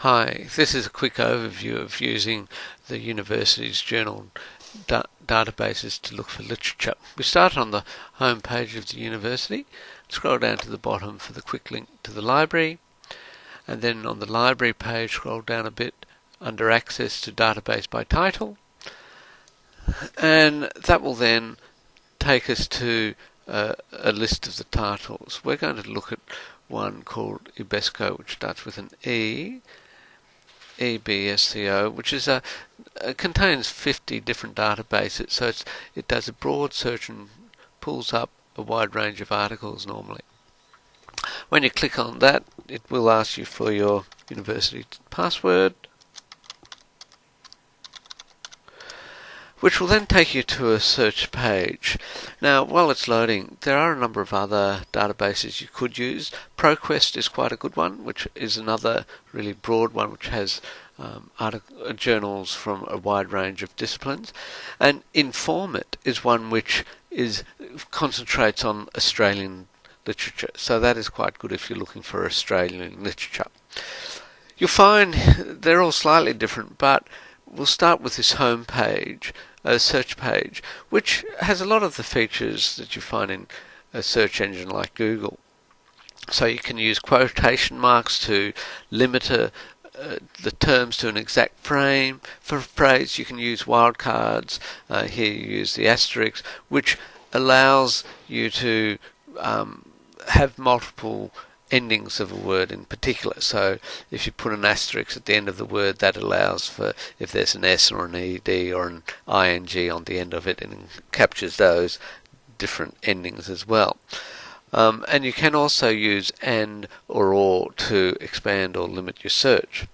Hi, this is a quick overview of using the university's journal databases to look for literature. We start on the home page of the university, scroll down to the bottom for the quick link to the library, and then on the library page scroll down a bit under access to database by title, and that will then take us to a list of the titles. We're going to look at one called EBSCO, which starts with an E, EBSCO, which is contains 50 different databases, so it does a broad search and pulls up a wide range of articles normally. When you click on that, it will ask you for your university password, which will then take you to a search page. Now, while it's loading, there are a number of other databases you could use. Proquest is quite a good one, which is another really broad one, which has journals from a wide range of disciplines. And Informit is one which concentrates on Australian literature, so that is quite good if you're looking for Australian literature. You'll find they're all slightly different, but we'll start with this home page, a search page, which has a lot of the features that you find in a search engine like Google. So you can use quotation marks to limit the terms to an exact frame. For a phrase, you can use wildcards. Here you use the asterisk, which allows you to have multiple endings of a word in particular. So if you put an asterisk at the end of the word, that allows for if there's an S or an ED or an ING on the end of it, and it captures those different endings as well. And you can also use and or to expand or limit your search.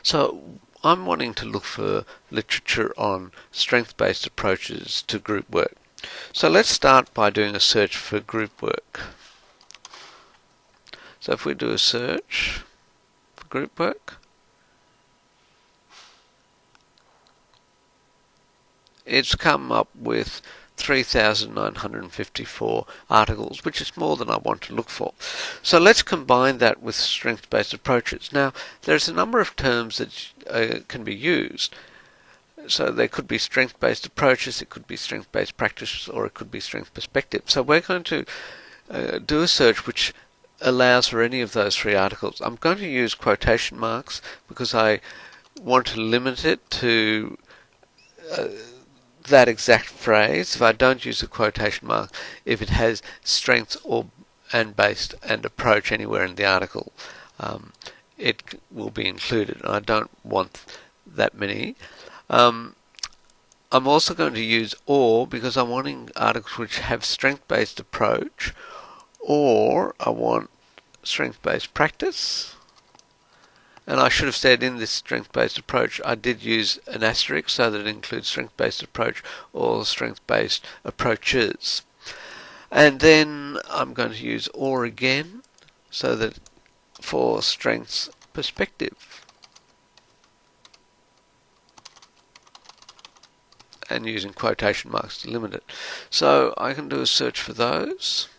So I'm wanting to look for literature on strength-based approaches to group work. So let's start by doing a search for group work. So if we do a search for group work, it's come up with 3,954 articles, which is more than I want to look for. So let's combine that with strength-based approaches. Now, there's a number of terms that can be used. So there could be strength-based approaches, it could be strength-based practice, or it could be strength perspective. So we're going to do a search which allows for any of those three articles. I'm going to use quotation marks because I want to limit it to that exact phrase. If I don't use a quotation mark, if it has strength and based and approach anywhere in the article, it will be included. I don't want that many. I'm also going to use or because I'm wanting articles which have strength-based approach, or I want strength-based practice. And I should have said in this strength-based approach I did use an asterisk so that it includes strength-based approach or strength-based approaches. And then I'm going to use or again so that for strengths perspective. And using quotation marks to limit it. So I can do a search for those.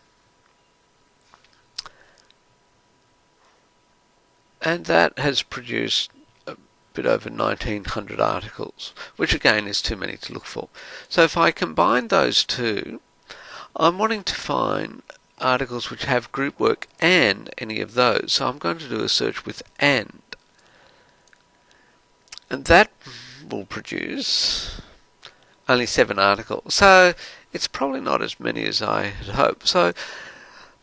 And that has produced a bit over 1,900 articles, which again is too many to look for. So if I combine those two, I'm wanting to find articles which have group work and any of those. So I'm going to do a search with and that will produce only 7 articles. So it's probably not as many as I had hoped. So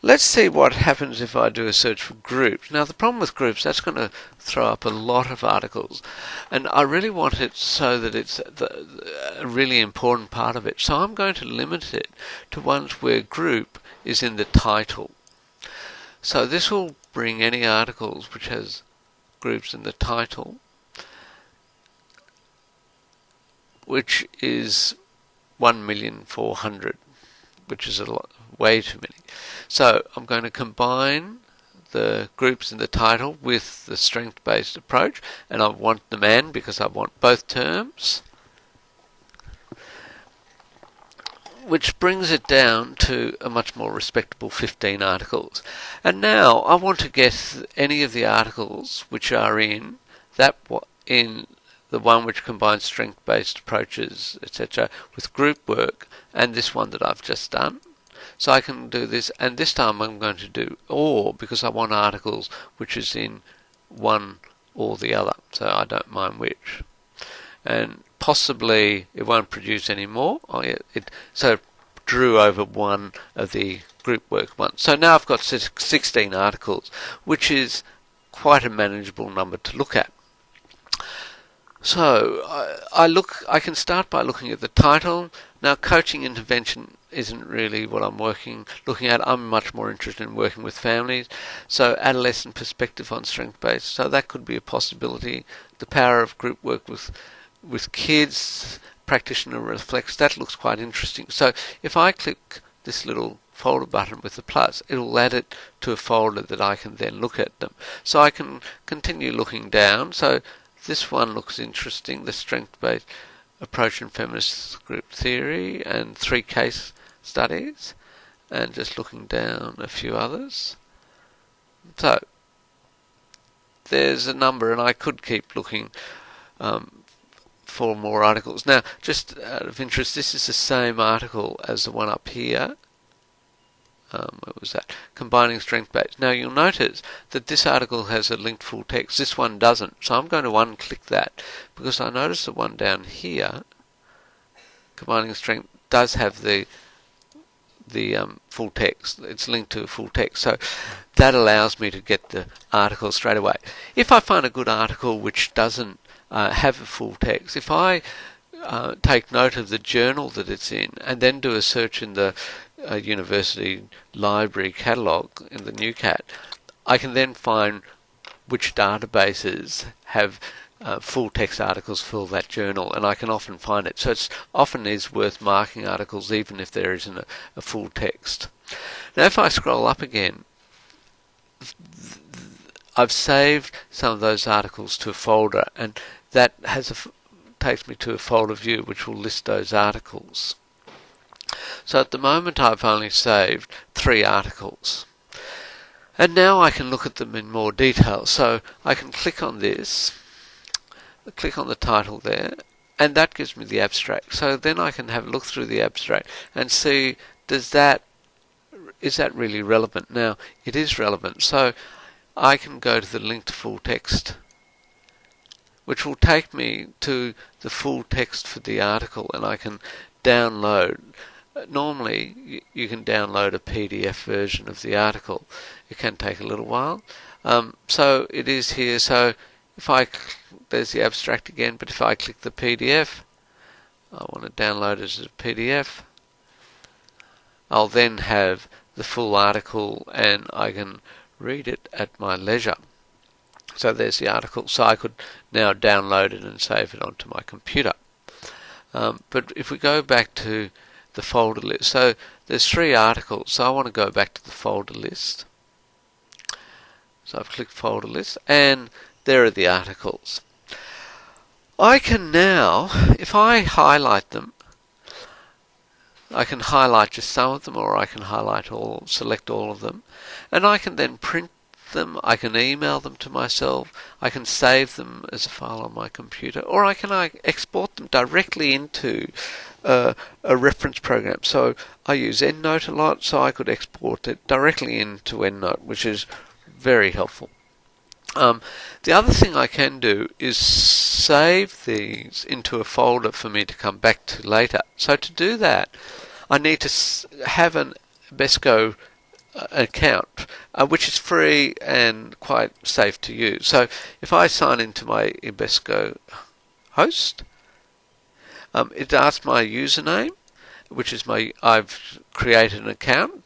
let's see what happens if I do a search for groups. Now the problem with groups, that's going to throw up a lot of articles, and I really want it so that it's a really important part of it. So I'm going to limit it to ones where group is in the title. So this will bring any articles which has groups in the title, which is 1,400,000, which is a lot, way too many. So I'm going to combine the groups in the title with the strength-based approach, and I want them and because I want both terms. which brings it down to a much more respectable 15 articles. And now I want to get any of the articles which are in the one which combines strength-based approaches, etc., with group work, and this one that I've just done. So I can do this, and this time I'm going to do or, because I want articles which is in one or the other, so I don't mind which. And possibly it won't produce any more. So it drew over one of the group work ones. So now I've got 16 articles, which is quite a manageable number to look at. So I can start by looking at the title. Now, coaching intervention isn't really what I'm looking at. I'm much more interested in working with families. So adolescent perspective on strength-based. So that could be a possibility. The power of group work with kids, practitioner reflects. That looks quite interesting. So if I click this little folder button with the plus, it will add it to a folder that I can then look at them. So I can continue looking down. So this one looks interesting, the strength-based approach in feminist group theory, and 3 case studies, and just looking down a few others. So there's a number, and I could keep looking for more articles. Now, just out of interest, this is the same article as the one up here. What was that? Combining strength-based. Now you'll notice that this article has a linked full text. This one doesn't. So I'm going to unclick that because I notice the one down here, combining strength, does have the full text. It's linked to full text. So that allows me to get the article straight away. If I find a good article which doesn't have a full text, if I take note of the journal that it's in and then do a search in the university library catalogue in the NewCat, I can then find which databases have full text articles for that journal, and I can often find it. So it often is worth marking articles even if there isn't a full text. Now if I scroll up again, I've saved some of those articles to a folder, and that takes me to a folder view which will list those articles. So at the moment I've only saved 3 articles. And now I can look at them in more detail. So I can click on this, click on the title there, and that gives me the abstract. So then I can have a look through the abstract and see, is that really relevant? Now, it is relevant. So I can go to the linked full text, which will take me to the full text for the article, and I can download. Normally, you can download a PDF version of the article. It can take a little while. So it is here. So there's the abstract again, but if I click the PDF, I want to download it as a PDF. I'll then have the full article, and I can read it at my leisure. So there's the article. So I could now download it and save it onto my computer. But if we go back to the folder list, so there's 3 articles, so I want to go back to the folder list. So I've clicked folder list, and there are the articles. I can now, if I highlight them, I can highlight just some of them, or I can select all of them, and I can then print them, I can email them to myself, I can save them as a file on my computer, or I can export them directly into a reference program. So I use EndNote a lot, so I could export it directly into EndNote, which is very helpful. The other thing I can do is save these into a folder for me to come back to later. So to do that, I need to have an EBSCO account, which is free and quite safe to use. So if I sign into my EBSCO host, it asks my username, which is I've created an account.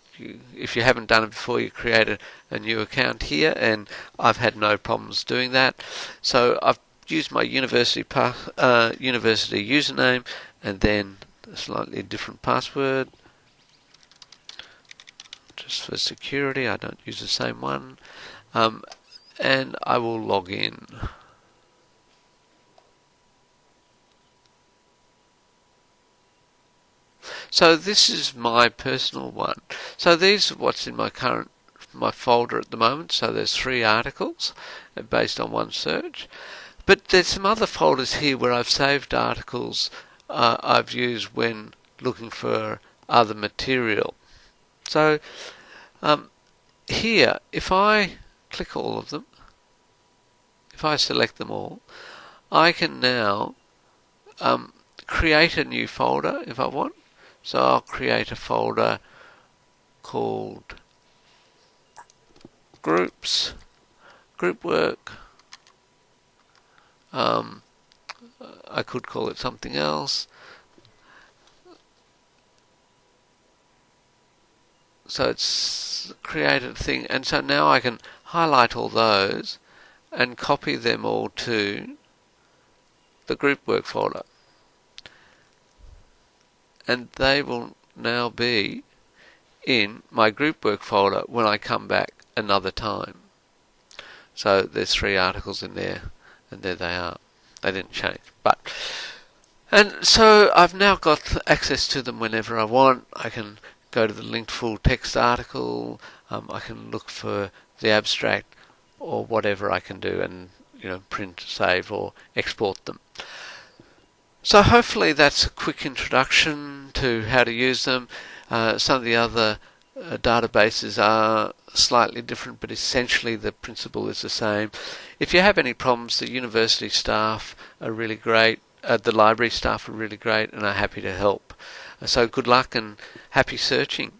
If you haven't done it before, you create a new account here, and I've had no problems doing that. So I've used my university username, and then a slightly different password. Just for security, I don't use the same one. And I will log in. So this is my personal one. So these are what's in my folder at the moment. So there's 3 articles based on one search. But there's some other folders here where I've saved articles I've used when looking for other material. So here, if I click all of them, if I select them all, I can now create a new folder if I want. So I'll create a folder called Groups, Group Work. I could call it something else. So it's created a thing, and so now I can highlight all those and copy them all to the group work folder. And they will now be in my group work folder when I come back another time. So there's 3 articles in there, and there they are. They didn't change. And so I've now got access to them whenever I want. I can go to the linked full text article, I can look for the abstract or whatever I can do, and print, save or export them. So hopefully that's a quick introduction to how to use them. Some of the other databases are slightly different, but essentially the principle is the same. If you have any problems, the university staff are really great, the library staff are really great and are happy to help. So good luck and happy searching.